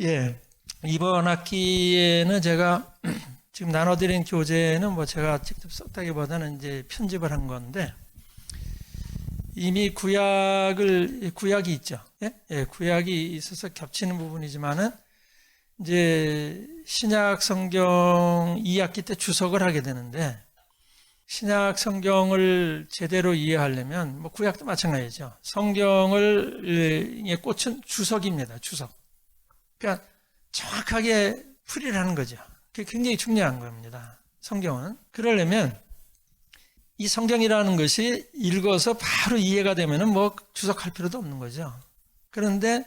예, 이번 학기에는 제가 지금 나눠드린 교재는 뭐 제가 직접 썼다기보다는 이제 편집을 한 건데, 이미 구약이 있죠. 예? 예, 구약이 있어서 겹치는 부분이지만은 이제 신약 성경 2학기 때 주석을 하게 되는데, 신약 성경을 제대로 이해하려면 뭐 구약도 마찬가지죠. 성경을 꽂힌 주석입니다. 주석. 그러니까 정확하게 풀이를 하는 거죠. 그게 굉장히 중요한 겁니다. 성경은. 그러려면 이 성경이라는 것이 읽어서 바로 이해가 되면은 뭐 주석할 필요도 없는 거죠. 그런데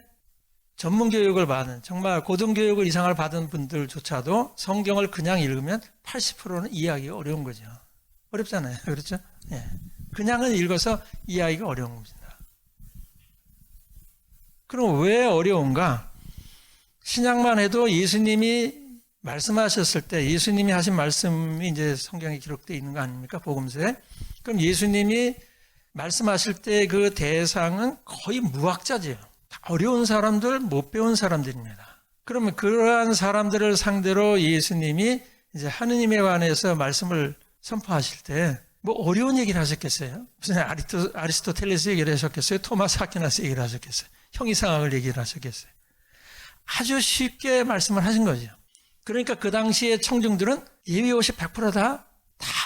전문 교육을 받은, 정말 고등교육을 이상을 받은 분들조차도 성경을 그냥 읽으면 80%는 이해하기가 어려운 거죠. 어렵잖아요. 그렇죠? 예. 그냥은 읽어서 이해하기가 어려운 겁니다. 그럼 왜 어려운가? 신약만 해도 예수님이 말씀하셨을 때, 예수님이 하신 말씀이 이제 성경에 기록되어 있는 거 아닙니까? 복음서에. 그럼 예수님이 말씀하실 때 그 대상은 거의 무학자지요. 다 어려운 사람들, 못 배운 사람들입니다. 그러면 그러한 사람들을 상대로 예수님이 이제 하느님에 관해서 말씀을 선포하실 때 뭐 어려운 얘기를 하셨겠어요? 무슨 아리스토텔레스 얘기를 하셨겠어요? 토마스 아퀴나스 얘기를 하셨겠어요? 형이상학을 얘기를 하셨겠어요? 아주 쉽게 말씀을 하신 거죠. 그러니까 그 당시에 청중들은 예비옷이 100% 다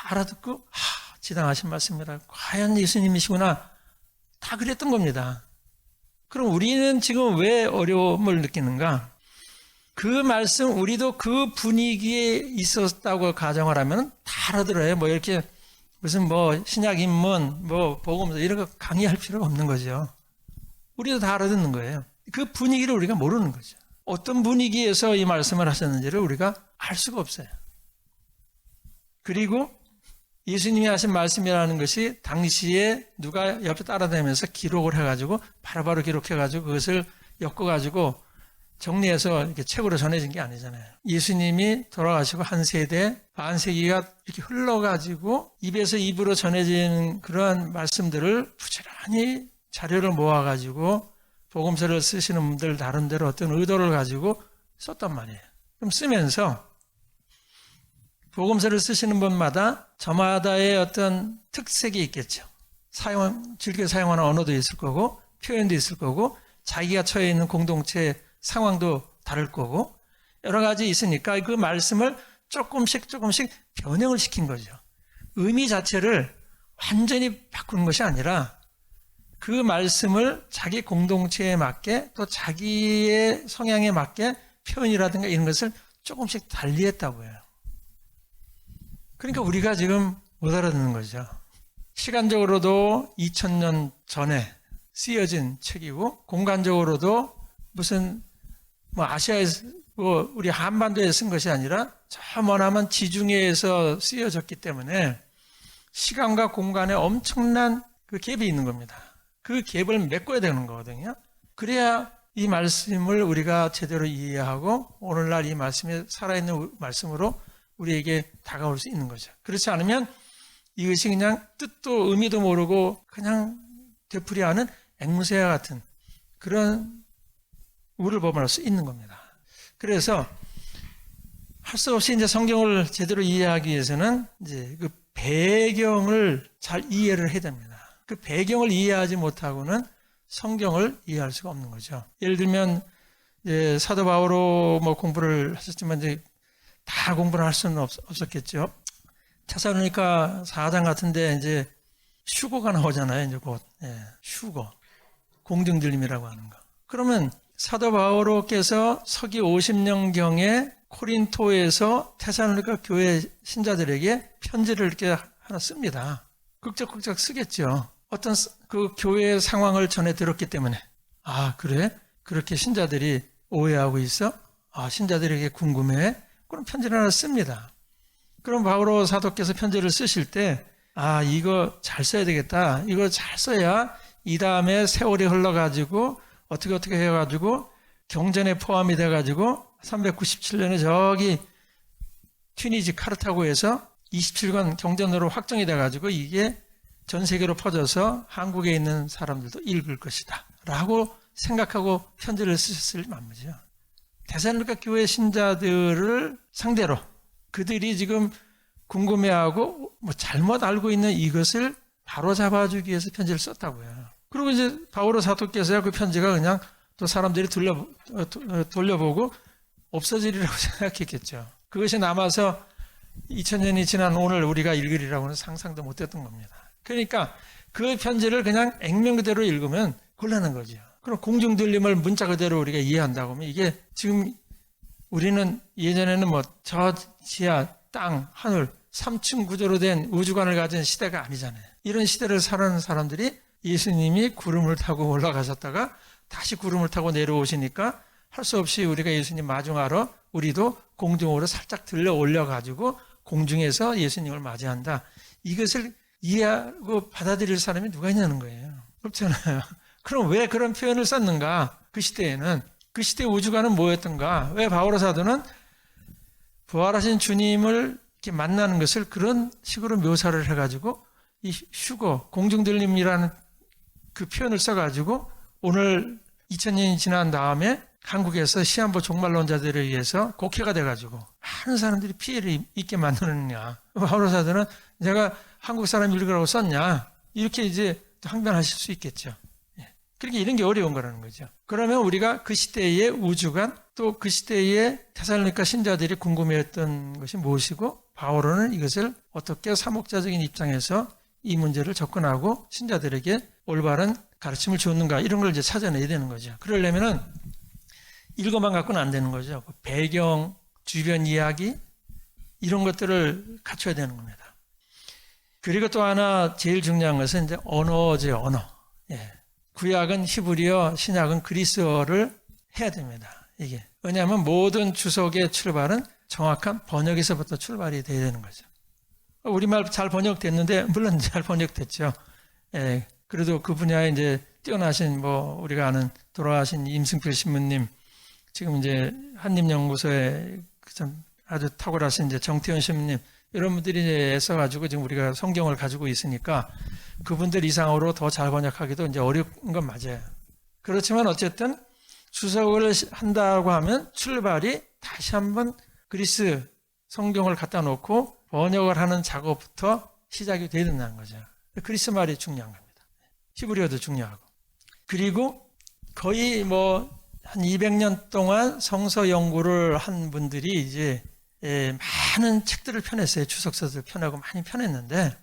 알아듣고 지당하신 말씀이라 과연 예수님이시구나 다 그랬던 겁니다. 그럼 우리는 지금 왜 어려움을 느끼는가? 그 말씀 우리도 그 분위기에 있었다고 가정을 하면 다 알아들어요. 뭐 이렇게 무슨 뭐 신약 입문 뭐 복음서 이런 거 강의할 필요가 없는 거죠. 우리도 다 알아듣는 거예요. 그 분위기를 우리가 모르는 거죠. 어떤 분위기에서 이 말씀을 하셨는지를 우리가 알 수가 없어요. 그리고 예수님이 하신 말씀이라는 것이 당시에 누가 옆에 따라다니면서 기록을 해가지고 바로바로 기록해가지고 그것을 엮어가지고 정리해서 이렇게 책으로 전해진 게 아니잖아요. 예수님이 돌아가시고 한 세대, 반세기가 이렇게 흘러가지고 입에서 입으로 전해지는 그러한 말씀들을 부지런히 자료를 모아가지고 복음서를 쓰시는 분들 나름대로 어떤 의도를 가지고 썼단 말이에요. 그럼 쓰면서 복음서를 쓰시는 분마다 저마다의 어떤 특색이 있겠죠. 즐겨 사용하는 언어도 있을 거고 표현도 있을 거고 자기가 처해 있는 공동체의 상황도 다를 거고 여러 가지 있으니까 그 말씀을 조금씩 변형을 시킨 거죠. 의미 자체를 완전히 바꾸는 것이 아니라 그 말씀을 자기 공동체에 맞게 또 자기의 성향에 맞게 표현이라든가 이런 것을 조금씩 달리했다고 해요. 그러니까 우리가 지금 못 알아듣는 거죠. 시간적으로도 2000년 전에 쓰여진 책이고 공간적으로도 무슨 뭐 아시아에서 뭐 우리 한반도에 쓴 것이 아니라 저 머나먼 지중해에서 쓰여졌기 때문에 시간과 공간에 엄청난 그 갭이 있는 겁니다. 그 갭을 메꿔야 되는 거거든요. 그래야 이 말씀을 우리가 제대로 이해하고 오늘날 이 말씀이 살아있는 말씀으로 우리에게 다가올 수 있는 거죠. 그렇지 않으면 이것이 그냥 뜻도 의미도 모르고 그냥 되풀이하는 앵무새와 같은 그런 우를 범할 수 있는 겁니다. 그래서 할 수 없이 이제 성경을 제대로 이해하기 위해서는 이제 그 배경을 잘 이해를 해야 됩니다. 그 배경을 이해하지 못하고는 성경을 이해할 수가 없는 거죠. 예를 들면 이제 사도 바오로 뭐 공부를 하셨지만 이제 다 공부를 할 수는 없었겠죠. 테살로니가 4장 같은데 이제 휴거가 나오잖아요. 이제 곧 휴거, 공중들림이라고 하는 거. 그러면 사도 바오로께서 서기 50년경에 코린토에서 테살로니가 교회 신자들에게 편지를 이렇게 하나 씁니다. 극적극적 쓰겠죠. 어떤 그 교회의 상황을 전해 들었기 때문에 그래? 그렇게 신자들이 오해하고 있어? 신자들에게 궁금해? 그럼 편지를 하나 씁니다. 그럼 바오로 사도께서 편지를 쓰실 때 이거 잘 써야 되겠다. 이거 잘 써야 이 다음에 세월이 흘러가지고 어떻게 해가지고 경전에 포함이 돼가지고 397년에 저기 튀니지 카르타고에서 27권 경전으로 확정이 돼가지고 이게 전 세계로 퍼져서 한국에 있는 사람들도 읽을 것이다 라고 생각하고 편지를 쓰셨을 만무죠. 데살로니가 교회 신자들을 상대로 그들이 지금 궁금해하고 뭐 잘못 알고 있는 이것을 바로 잡아주기 위해서 편지를 썼다고요. 그리고 이제 바오로 사도께서야 그 편지가 그냥 또 사람들이 돌려보고 없어지리라고 생각했겠죠. 그것이 남아서 2000년이 지난 오늘 우리가 읽으리라고는 상상도 못했던 겁니다. 그러니까 그 편지를 그냥 액면 그대로 읽으면 곤란한 거죠. 그럼 공중 들림을 문자 그대로 우리가 이해한다고 하면 이게 지금 우리는 예전에는 뭐 저 지하 땅 하늘 3층 구조로 된 우주관을 가진 시대가 아니잖아요. 이런 시대를 살아가는 사람들이 예수님이 구름을 타고 올라가셨다가 다시 구름을 타고 내려오시니까 할 수 없이 우리가 예수님 마중하러 우리도 공중으로 살짝 들려 올려가지고 공중에서 예수님을 맞이한다. 이것을 이해하고 받아들일 사람이 누가 있냐는 거예요. 그렇잖아요. 그럼 왜 그런 표현을 썼는가? 그 시대에는. 그 시대 우주관은 뭐였던가? 왜 바오로 사도는 부활하신 주님을 이렇게 만나는 것을 그런 식으로 묘사를 해가지고 이 휴거, 공중들림이라는 그 표현을 써가지고 오늘 2000년이 지난 다음에 한국에서 시한부 종말론자들에 의해서 곡해가 돼가지고 많은 사람들이 피해를 입게 만드느냐. 바오로 사도는 내가 한국 사람 읽으라고 썼냐. 이렇게 이제 항변하실 수 있겠죠. 그러니까 이런 게 어려운 거라는 거죠. 그러면 우리가 그 시대의 우주관 또 그 시대의 데살로니가 신자들이 궁금해했던 것이 무엇이고 바오로는 이것을 어떻게 사목자적인 입장에서 이 문제를 접근하고 신자들에게 올바른 가르침을 줬는가 이런 걸 이제 찾아내야 되는 거죠. 그러려면은 읽어만 갖고는 안 되는 거죠. 배경, 주변 이야기 이런 것들을 갖춰야 되는 겁니다. 그리고 또 하나 제일 중요한 것은 이제 언어죠, 언어. 예. 구약은 히브리어, 신약은 그리스어를 해야 됩니다. 이게 왜냐하면 모든 주석의 출발은 정확한 번역에서부터 출발이 돼야 되는 거죠. 우리말 잘 번역됐는데 물론 잘 번역됐죠. 예. 그래도 그 분야에 이제 뛰어나신 뭐 우리가 아는 돌아가신 임승필 신부님 지금 이제 한림연구소에 참 아주 탁월하신 이제 정태현 신부님 이런 분들이 이제 애써가지고 지금 우리가 성경을 가지고 있으니까 그분들 이상으로 더 잘 번역하기도 이제 어려운 건 맞아요. 그렇지만 어쨌든 주석을 한다고 하면 출발이 다시 한번 그리스 성경을 갖다 놓고 번역을 하는 작업부터 시작이 돼야 된다는 거죠. 그리스 말이 중요한 겁니다. 히브리어도 중요하고. 그리고 거의 뭐 한 200년 동안 성서 연구를 한 분들이 이제 많은 책들을 펴냈어요. 주석서들 펴내고 많이 펴냈는데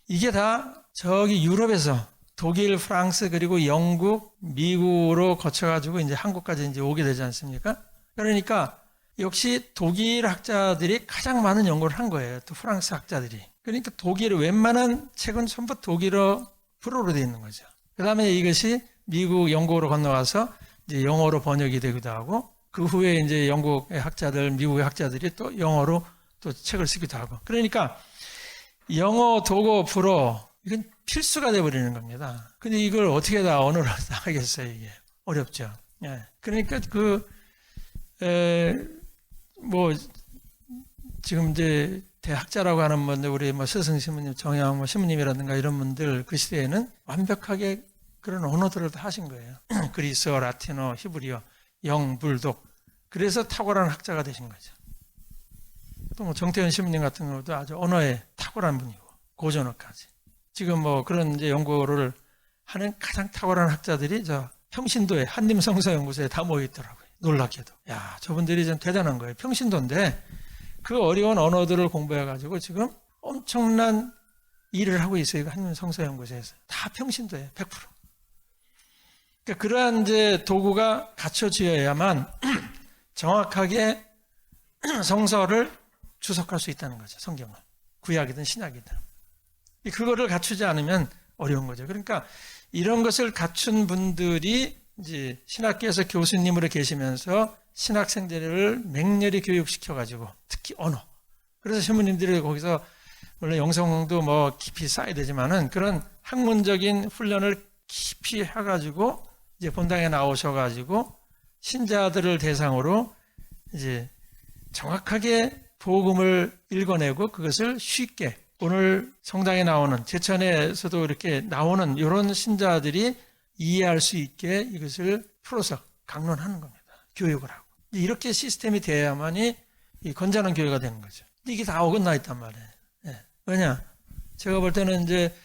이게 다 저기 유럽에서 독일, 프랑스 그리고 영국, 미국으로 거쳐가지고 이제 한국까지 이제 오게 되지 않습니까? 그러니까 역시 독일 학자들이 가장 많은 연구를 한 거예요. 또 프랑스 학자들이. 그러니까 독일 웬만한 책은 전부 독일어 불어로 되어 있는 거죠. 그 다음에 이것이 미국, 영국으로 건너가서 이제 영어로 번역이 되기도 하고 그 후에 이제 영국의 학자들, 미국의 학자들이 또 영어로 또 책을 쓰기도 하고. 그러니까 영어, 독어, 불어 이건 필수가 돼버리는 겁니다. 근데 이걸 어떻게 다 언어로 다 하겠어요, 이게. 어렵죠. 예. 그러니까 뭐, 지금 이제 대학자라고 하는 분들, 우리 뭐 스승 신부님, 정양 뭐 신부님이라든가 이런 분들 그 시대에는 완벽하게 그런 언어들을 다 하신 거예요. 그리스어, 라틴어, 히브리어, 영, 불독. 그래서 탁월한 학자가 되신 거죠. 또 뭐 정태현 신부님 같은 경우도 아주 언어에 탁월한 분이고, 고전어까지. 지금 뭐 그런 이제 연구를 하는 가장 탁월한 학자들이 저 평신도에 한림성서연구소에 다 모여 있더라고요. 놀랍게도. 야, 저분들이 좀 대단한 거예요. 평신도인데 그 어려운 언어들을 공부해가지고 지금 엄청난 일을 하고 있어요. 한림성서연구소에서. 다 평신도예요. 100%. 그러니까 그러한 이제 도구가 갖춰져야만 정확하게 성서를 주석할 수 있다는 거죠. 성경을. 구약이든 신약이든. 그거를 갖추지 않으면 어려운 거죠. 그러니까 이런 것을 갖춘 분들이 이제 신학교에서 교수님으로 계시면서 신학생들을 맹렬히 교육시켜가지고 특히 언어. 그래서 신부님들이 거기서 물론 영성도 뭐 깊이 쌓아야 되지만은 그런 학문적인 훈련을 깊이 해가지고 이제 본당에 나오셔가지고 신자들을 대상으로 이제 정확하게 복음을 읽어내고 그것을 쉽게 오늘 성당에 나오는 제천에서도 이렇게 나오는 이런 신자들이 이해할 수 있게 이것을 풀어서 강론하는 겁니다. 교육을 하고. 이렇게 시스템이 돼야만이 이 건전한 교회가 되는 거죠. 이게 다 어긋나 있단 말이에요. 예. 왜냐? 제가 볼 때는 이제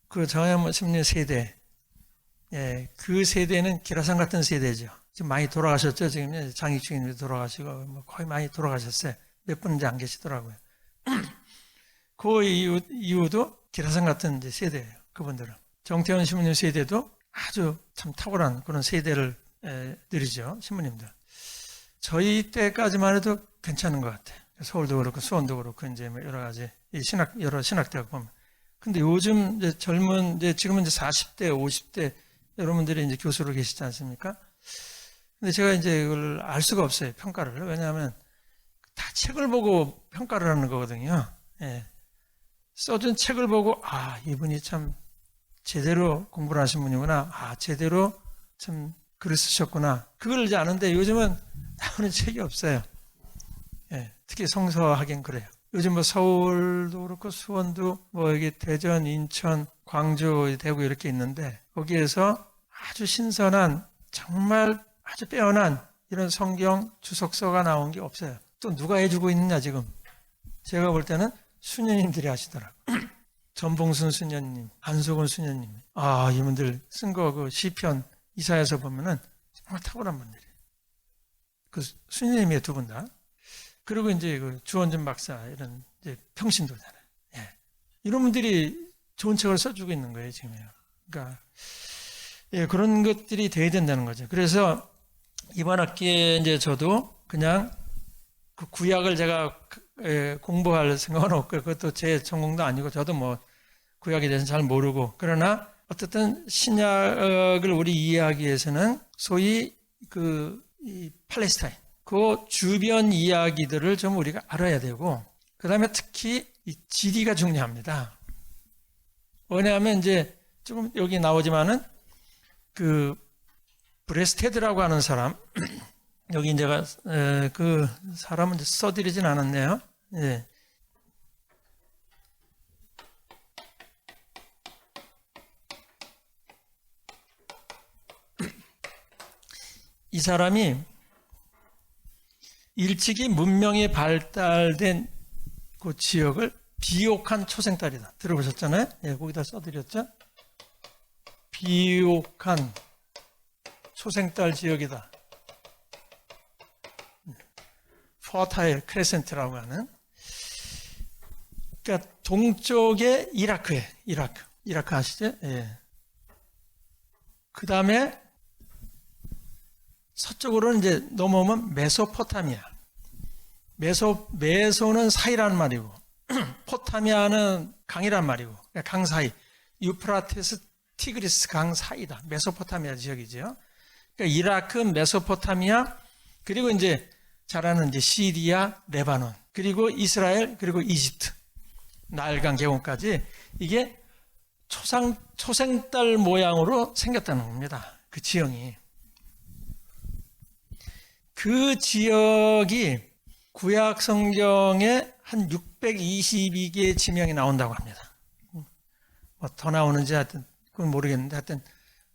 그 정혜원 스님 세대, 예, 그 세대는 기라상 같은 세대죠. 지금 많이 돌아가셨죠. 지금 장익충님도 돌아가시고 뭐 거의 많이 돌아가셨어요. 몇 분인지 안 계시더라고요. 그 이후도 기라상 같은 이제 세대예요. 그분들은. 정태원 신부님 세대도 아주 참 탁월한 그런 세대를 들이죠. 신부님들. 저희 때까지만 해도 괜찮은 것 같아요. 서울도 그렇고 수원도 그렇고 이제 뭐 여러 가지 여러 신학대학 보면. 근데 요즘 이제 젊은 지금은 이제 40대, 50대 여러분들이 이제 교수로 계시지 않습니까? 근데 제가 이제 이걸 알 수가 없어요. 평가를. 왜냐하면 다 책을 보고 평가를 하는 거거든요. 예. 써준 책을 보고 이분이 참 제대로 공부를 하신 분이구나. 제대로 참 글을 쓰셨구나. 그걸 이제 아는데 요즘은 나오는 책이 없어요. 예. 특히 성서하긴 그래요. 요즘 뭐 서울도 그렇고 수원도 뭐 여기 대전, 인천, 광주, 대구 이렇게 있는데 거기에서 아주 신선한 정말 아주 빼어난 이런 성경 주석서가 나온 게 없어요. 또 누가 해주고 있느냐 지금. 제가 볼 때는 수녀님들이 하시더라고요. 전봉순 수녀님, 안소근 수녀님. 이분들 쓴 거 그 시편 이사야서 보면은 정말 탁월한 분들이에요. 그 수녀님이에요, 두 분 다. 그리고 이제 그 주원준 박사 이런 이제 평신도잖아요. 예. 이런 분들이 좋은 책을 써주고 있는 거예요, 지금요. 그러니까 예, 그런 것들이 돼야 된다는 거죠. 그래서 이번 학기에 이제 저도 그냥 그 구약을 제가 공부할 생각은 없고 그것도 제 전공도 아니고 저도 뭐 구약에 대해서 잘 모르고 그러나 어쨌든 신약을 우리 이해하기 위해서는 소위 이 팔레스타인 그 주변 이야기들을 좀 우리가 알아야 되고 그 다음에 특히 이 지리가 중요합니다. 왜냐하면 이제 조금 여기 나오지만은 그 브레스테드라고 하는 사람 여기 제가 그 사람은 써드리진 않았네요. 예. 이 사람이 일찍이 문명이 발달된 그 지역을 비옥한 초생딸이다. 들어보셨잖아요? 예, 거기다 써드렸죠? 비옥한 초생딸 지역이다. 퍼타일 크레센트라고 하는. 그러니까 동쪽에 이라크에 이라크 아시죠? 예. 그 다음에 서쪽으로는 이제 넘어오면 메소포타미아. 메소는 사이라는 말이고, 포타미아는 강이란 말이고, 그러니까 강 사이. 유프라테스, 티그리스 강 사이다. 메소포타미아 지역이죠. 그러니까 이라크, 메소포타미아, 그리고 이제 잘 아는 이제 시리아, 레바논, 그리고 이스라엘, 그리고 이집트, 나일강 계곡까지 이게 초생딸 모양으로 생겼다는 겁니다. 그 지형이. 그 지역이 구약 성경에 한 622개의 지명이 나온다고 합니다. 뭐 더 나오는지 하여튼 그건 모르겠는데 하여튼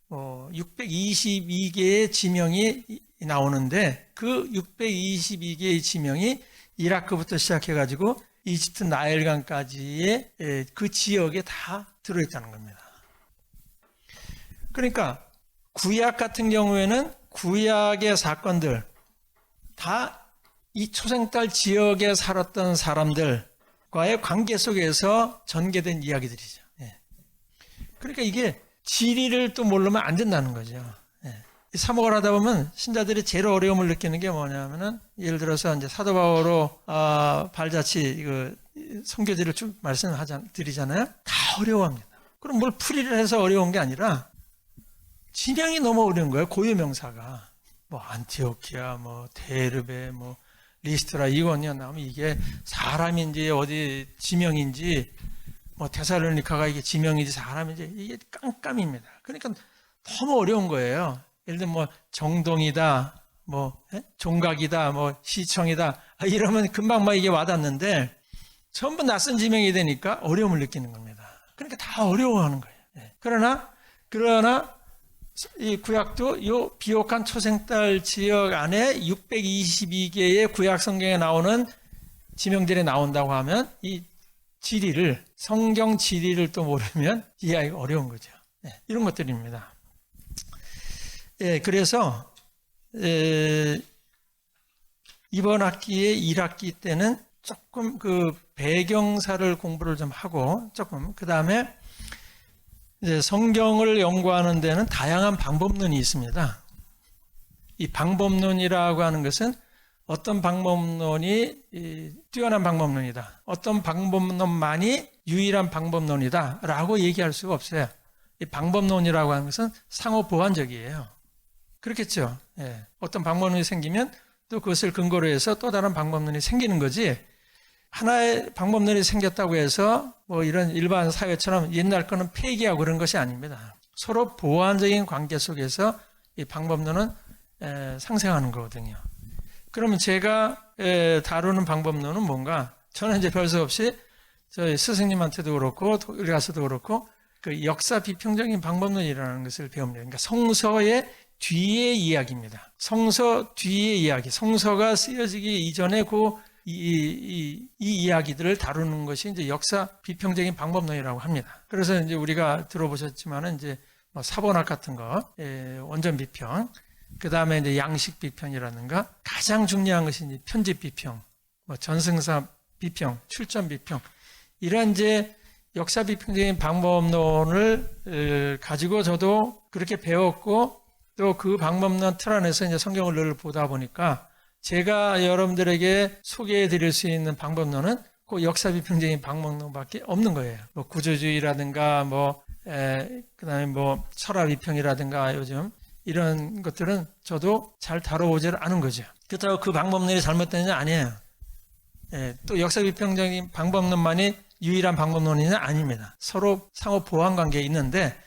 622개의 지명이 나오는데 그 622개의 지명이 이라크부터 시작해가지고 이집트 나일강까지의 그 지역에 다 들어있다는 겁니다. 그러니까 구약 같은 경우에는 구약의 사건들 다 이 초생딸 지역에 살았던 사람들과의 관계 속에서 전개된 이야기들이죠. 예. 그러니까 이게 지리를 또 모르면 안 된다는 거죠. 예. 사목을 하다 보면 신자들이 제일 어려움을 느끼는 게 뭐냐면은 예를 들어서 이제 사도 바오로 발자취 이거 선교지를 쭉 드리잖아요. 다 어려워합니다. 그럼 뭘 풀이를 해서 어려운 게 아니라 지명이 너무 어려운 거예요. 고유 명사가 뭐 안티오키아, 뭐 데르베, 뭐 리스트라 이거냐 나오면 이게 사람인지 어디 지명인지 뭐 데살로니카가 이게 지명인지 사람인지 이게 깜깜입니다. 그러니까 너무 어려운 거예요. 예를 들면 뭐 정동이다, 뭐 종각이다, 뭐 시청이다 이러면 금방 막 이게 와닿는데 전부 낯선 지명이 되니까 어려움을 느끼는 겁니다. 그러니까 다 어려워하는 거예요. 그러나 이 구약도 요 비옥한 초생달 지역 안에 622개의 구약 성경에 나오는 지명들이 나온다고 하면 이 지리를, 성경 지리를 또 모르면 이해하기가 어려운 거죠. 네, 이런 것들입니다. 예, 그래서 이번 학기에 1학기 때는 조금 그 배경사를 공부를 좀 하고 조금 그 다음에 이제 성경을 연구하는 데는 다양한 방법론이 있습니다. 이 방법론이라고 하는 것은 어떤 방법론이 뛰어난 방법론이다, 어떤 방법론만이 유일한 방법론이다 라고 얘기할 수가 없어요. 이 방법론이라고 하는 것은 상호 보완적이에요. 그렇겠죠. 예. 어떤 방법론이 생기면 또 그것을 근거로 해서 또 다른 방법론이 생기는 거지, 하나의 방법론이 생겼다고 해서 뭐 이런 일반 사회처럼 옛날 거는 폐기하고 그런 것이 아닙니다. 서로 보완적인 관계 속에서 이 방법론은 상생하는 거거든요. 그러면 제가 다루는 방법론은 뭔가, 저는 이제 별 수 없이 저희 스승님한테도 그렇고 우리 가서도 그렇고 그 역사 비평적인 방법론이라는 것을 배웁니다. 그러니까 성서의 뒤의 이야기입니다. 성서 뒤의 이야기, 성서가 쓰여지기 이전에 이 이야기들을 다루는 것이 이제 역사 비평적인 방법론이라고 합니다. 그래서 이제 우리가 들어보셨지만은 이제 뭐 사본학 같은 거, 원전 비평, 그 다음에 이제 양식 비평이라든가, 가장 중요한 것이 이제 편집 비평, 뭐 전승사 비평, 출전 비평, 이런 이제 역사 비평적인 방법론을 가지고 저도 그렇게 배웠고, 또 그 방법론 틀 안에서 이제 성경을 늘 보다 보니까 제가 여러분들에게 소개해 드릴 수 있는 방법론은 그 역사 비평적인 방법론밖에 없는 거예요. 뭐 구조주의라든가 그다음에 뭐 철학 비평이라든가 요즘 이런 것들은 저도 잘 다뤄보지 않은 거죠. 그렇다고 그 방법론이 잘못되는 게 아니에요. 또 역사 비평적인 방법론만이 유일한 방법론은 아닙니다. 서로 상호 보완 관계에 있는데,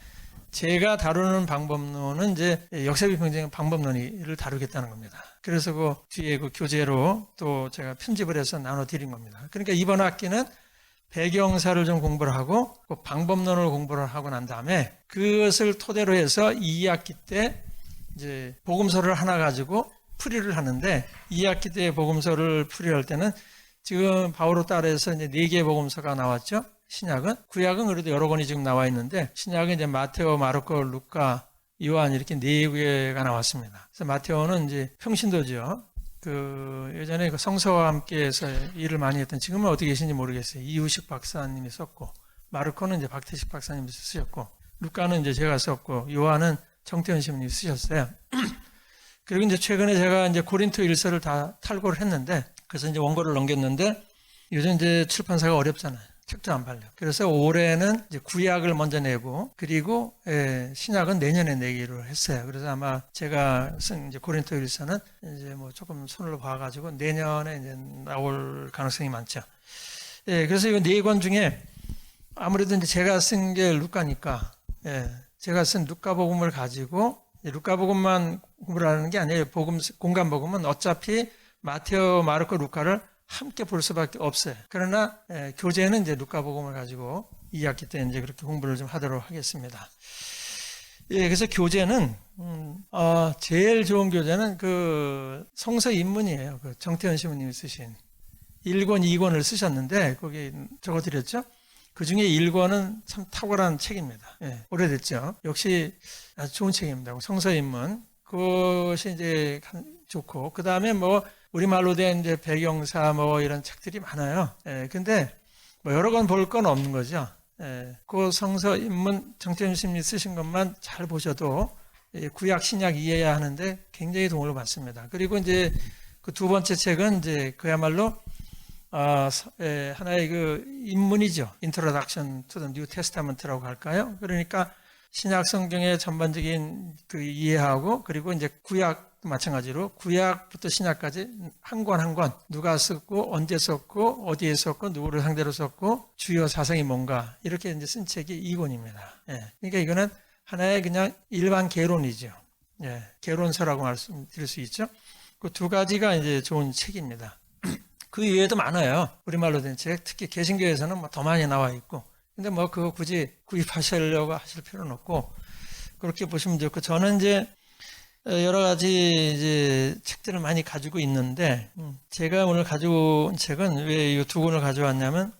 제가 다루는 방법론은 이제 역사 비평적인 방법론을 다루겠다는 겁니다. 그래서 그 뒤에 그 교재로 또 제가 편집을 해서 나눠 드린 겁니다. 그러니까 이번 학기는 배경사를 좀 공부를 하고 그 방법론을 공부를 하고 난 다음에 그것을 토대로 해서 2학기 때 이제 복음서를 하나 가지고 풀이를 하는데, 2학기 때 복음서를 풀이할 때는 지금 바오로 따라해서 이제 4개의 복음서가 나왔죠. 신약은, 구약은 그래도 여러 권이 지금 나와 있는데, 신약은 이제 마테오, 마르코, 루카, 요한 이렇게 4개가 나왔습니다. 그래서 마테오는 이제 평신도죠. 예전에 그 성서와 함께해서 일을 많이 했던, 지금은 어떻게 계신지 모르겠어요. 이우식 박사님이 썼고, 마르코는 이제 박태식 박사님이 쓰셨고, 루카는 이제 제가 썼고, 요한은 정태현 신부님이 쓰셨어요. 그리고 이제 최근에 제가 이제 고린토 일서를 다 탈고를 했는데, 그래서 이제 원고를 넘겼는데, 요즘 이제 출판사가 어렵잖아요. 책도 안 팔려. 그래서 올해는 이제 구약을 먼저 내고, 그리고 신약은 내년에 내기로 했어요. 그래서 아마 제가 쓴 이제 고린토 일서는 이제 뭐 조금 손을 봐가지고 내년에 이제 나올 가능성이 많죠. 그래서 이 4권 중에 아무래도 이제 제가 쓴 게 루카니까, 제가 쓴 루카복음을 가지고, 루카복음만 공부를 하는 게 아니에요. 공간복음은 어차피 마테오, 마르코, 루카를 함께 볼 수밖에 없어요. 그러나 교재는 이제 루카복음을 가지고 2학기 때 이제 그렇게 공부를 좀 하도록 하겠습니다. 그래서 교재는 제일 좋은 교재는 그 성서 입문이에요. 그 정태현 신부님이 쓰신 1권, 2권을 쓰셨는데 거기 적어드렸죠. 그 중에 1권은 참 탁월한 책입니다. 오래됐죠. 역시 아주 좋은 책입니다. 성서 입문, 그것이 이제 좋고, 그 다음에 뭐 우리말로 된 이제 배경사 뭐 이런 책들이 많아요. 근데 뭐 여러 권 볼 건 없는 거죠. 그 성서 입문 정태현 스님이 쓰신 것만 잘 보셔도 구약 신약 이해해야 하는데 굉장히 도움을 받습니다. 그리고 이제 그 두 번째 책은 이제 그야말로 하나의 그 입문이죠. Introduction to the New Testament라고 할까요? 그러니까 신약 성경의 전반적인 그 이해하고, 그리고 이제 구약도 마찬가지로 구약부터 신약까지 한 권 한 권, 누가 썼고 언제 썼고 어디에 썼고 누구를 상대로 썼고 주요 사상이 뭔가, 이렇게 이제 쓴 책이 2권입니다. 그러니까 이거는 하나의 그냥 일반 개론이죠. 개론서라고 말씀드릴 수 있죠. 그 두 가지가 이제 좋은 책입니다. 그 이외에도 많아요. 우리말로 된 책, 특히 개신교에서는 뭐 더 많이 나와 있고, 근데 뭐 그거 굳이 구입하시려고 하실 필요는 없고, 그렇게 보시면 좋고, 저는 이제 여러 가지 이제 책들을 많이 가지고 있는데, 제가 오늘 가지고 온 책은 왜 이 두 권을 가져왔냐면,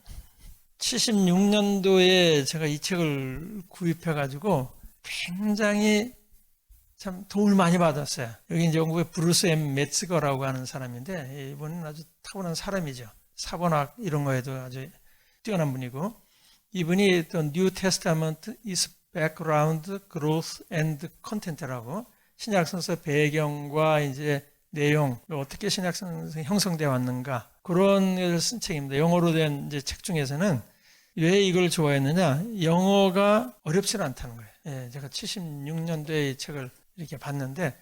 76년도에 제가 이 책을 구입해 가지고 굉장히 참 도움을 많이 받았어요. 여기 이제 영국의 브루스 M. 메츠거라고 하는 사람인데, 이분은 아주 타고난 사람이죠. 사본학 이런 거에도 아주 뛰어난 분이고, 이분이 또 New Testament is Background, Growth and Content라고 신약성서 배경과 이제 내용, 어떻게 신약성서 형성되어 왔는가, 그런 걸 쓴 책입니다. 영어로 된 이제 책 중에서는 왜 이걸 좋아했느냐, 영어가 어렵지 않다는 거예요. 예, 제가 76년도에 이 책을 이렇게 봤는데,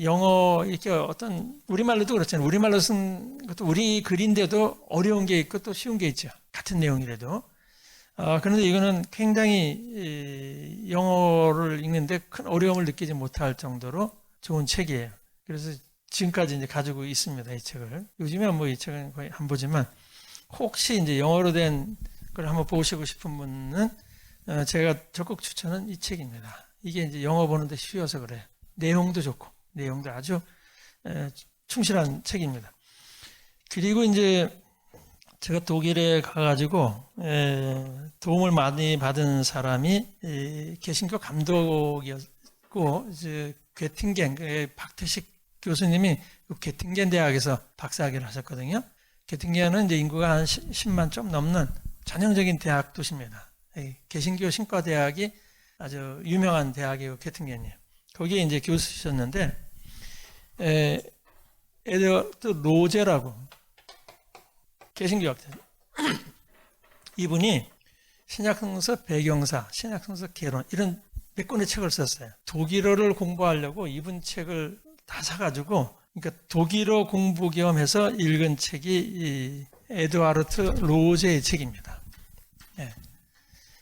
영어, 이렇게 어떤, 우리말로도 그렇잖아요. 우리말로 쓴 것도 우리 글인데도 어려운 게 있고 또 쉬운 게 있죠. 같은 내용이라도. 그런데 이거는 굉장히 영어를 읽는데 큰 어려움을 느끼지 못할 정도로 좋은 책이에요. 그래서 지금까지 이제 가지고 있습니다, 이 책을. 요즘에 뭐 이 책은 거의 안 보지만, 혹시 이제 영어로 된 걸 한번 보시고 싶은 분은 제가 적극 추천은 이 책입니다. 이게 이제 영어 보는데 쉬워서 그래요. 내용도 좋고, 내용도 아주 충실한 책입니다. 그리고 이제 제가 독일에 가가지고 도움을 많이 받은 사람이 개신교 감독이었고, 이제 괴팅겐, 박태식 교수님이 괴팅겐 대학에서 박사학위를 하셨거든요. 괴팅겐은 이제 인구가 한 10만 좀 넘는 전형적인 대학 도시입니다. 개신교 신과대학이 아주 유명한 대학이고, 괴팅겐이에요. 거기에 이제 교수셨는데, 에드워드 로제라고 개신교학자, 이분이 신약성서 배경사, 신약성서 개론 이런 몇 권의 책을 썼어요. 독일어를 공부하려고 이분 책을 다 사가지고, 그러니까 독일어 공부 겸 해서 읽은 책이 이 에드와르트 로제의 책입니다. 예.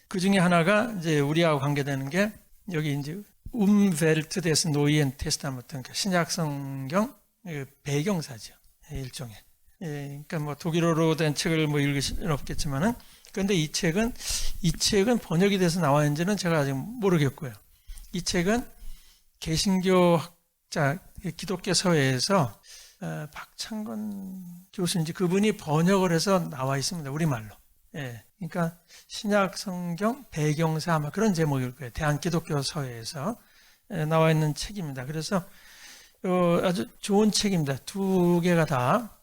그 중에 하나가 이제 우리하고 관계되는 게, 여기 이제 벨트 데스 노이엔 테스타먼트, 그러니까 신약 성경 배경사죠. 일종의. 그러니까 뭐 독일어로 된 책을 뭐 읽을 수는 없겠지만은, 그런데 이 책은 번역이 돼서 나와 있는지는 제가 아직 모르겠고요. 이 책은 개신교학자, 기독교 서회에서 박창건 교수인지 그분이 번역을 해서 나와 있습니다. 우리말로. 예. 그러니까 신약 성경 배경사 아마 그런 제목일 거예요. 대한기독교 서회에서 나와 있는 책입니다. 그래서 아주 좋은 책입니다. 두 개가 다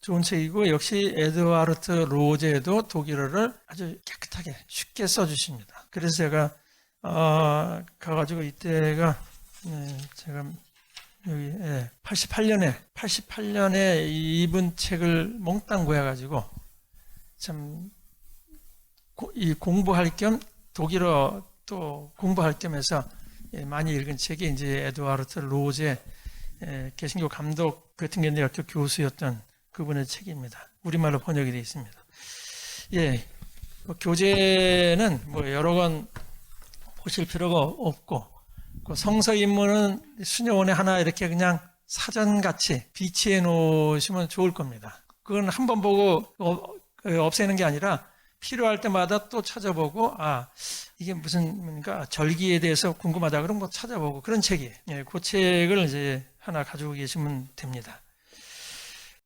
좋은 책이고, 역시 에드와르트 로제도 독일어를 아주 깨끗하게 쉽게 써주십니다. 그래서 제가 가가지고 이때가 제가 여기 88년에 이분 책을 몽땅 구해가지고 참 이 공부할 겸 독일어 또 공부할 겸 해서 많이 읽은 책이 이제 에드와르트 로제 개신교 감독 괴팅겐 대학교 교수였던 그분의 책입니다. 우리말로 번역이 되어 있습니다. 예, 뭐 교재는 뭐 여러 권 보실 필요가 없고, 그 성서 입문은 수녀원에 하나 이렇게 그냥 사전같이 비치해 놓으시면 좋을 겁니다. 그건 한번 보고 없애는 게 아니라 필요할 때마다 또 찾아보고, 이게 무슨, 그러니까 절기에 대해서 궁금하다 그러면 뭐 찾아보고 그런 책이에요. 예, 그 책을 이제 하나 가지고 계시면 됩니다.